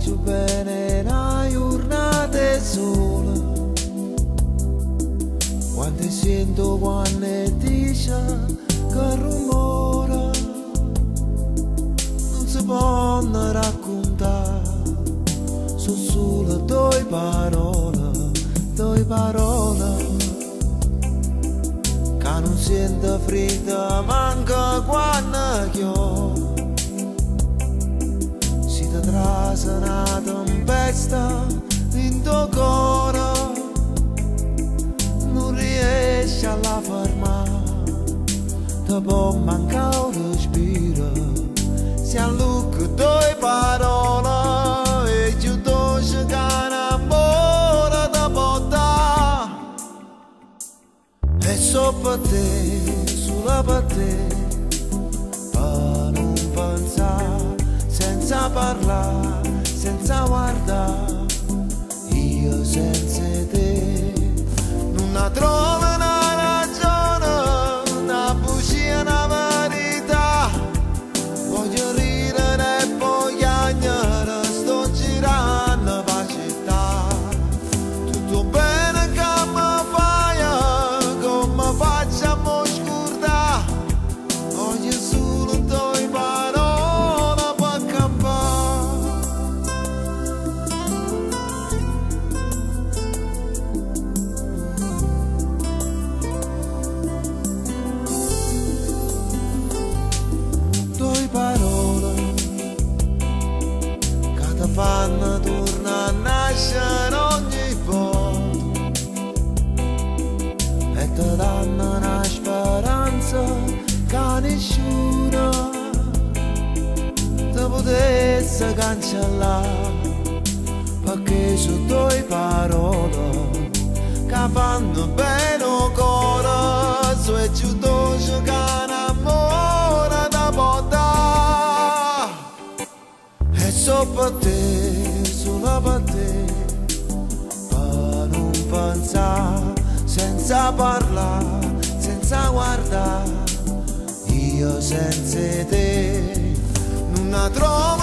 voglio bene una giornata sola, quando sento quando dice che rumore non si può raccontare, sono solo due parole che non sento freddo manca quando chiamo. Trasa una tempesta in tuo cuore, non riesci a la fermare, ti può mancare il respiro, si allucca due parole e giù dolce che amore ti può dare. E so per te, solo per te, per non pensare, senza parlare, senza guardare, io senza te non trovo una ragione, una bugia, una verità. Voglio ridere e poi piangere, sto girando per la città. Tutto bene che mi fai, come facciamo scordare, voglio solo due parole. Parole che ti fanno tornare a nascere ogni volta e ti danno una speranza che nessuno ti potesse cancellare, perché sono due parole che fanno bene il cuore, e più dolce che un amore ti può dare. E so per te, solo per te, per non pensare, senza parlare, senza guardare, io senza te non trovo